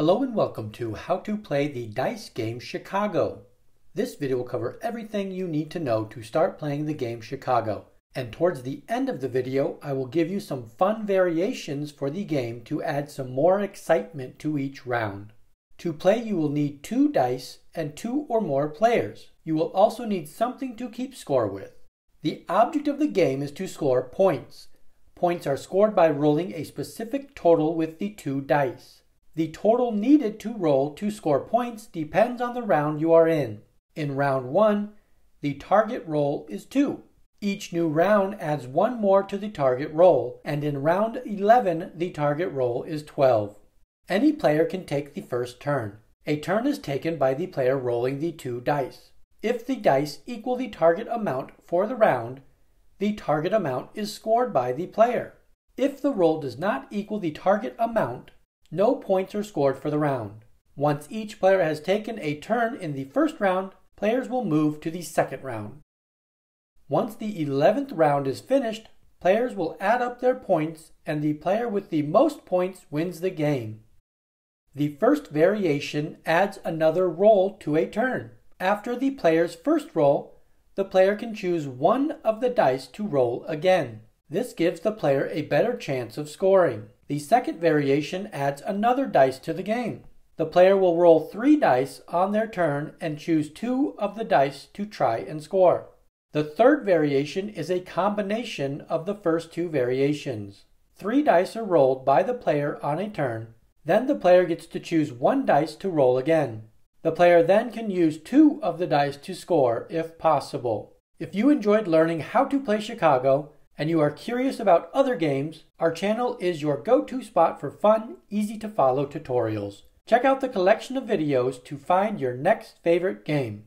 Hello and welcome to How to Play the Dice Game Chicago. This video will cover everything you need to know to start playing the game Chicago. And towards the end of the video, I will give you some fun variations for the game to add some more excitement to each round. To play, you will need 2 dice and 2 or more players. You will also need something to keep score with. The object of the game is to score points. Points are scored by rolling a specific total with the 2 dice. The total needed to roll to score points depends on the round you are in. In round 1, the target roll is 2. Each new round adds 1 more to the target roll, and in round 11, the target roll is 12. Any player can take the first turn. A turn is taken by the player rolling the 2 dice. If the dice equal the target amount for the round, the target amount is scored by the player. If the roll does not equal the target amount, no points are scored for the round. Once each player has taken a turn in the first round, players will move to the second round. Once the 11th round is finished, players will add up their points and the player with the most points wins the game. The first variation adds another roll to a turn. After the player's first roll, the player can choose one of the dice to roll again. This gives the player a better chance of scoring. The second variation adds another dice to the game. The player will roll 3 dice on their turn and choose 2 of the dice to try and score. The third variation is a combination of the first 2 variations. 3 dice are rolled by the player on a turn. Then the player gets to choose 1 dice to roll again. The player then can use 2 of the dice to score if possible. If you enjoyed learning how to play Chicago and you are curious about other games, our channel is your go-to spot for fun, easy-to-follow tutorials. Check out the collection of videos to find your next favorite game.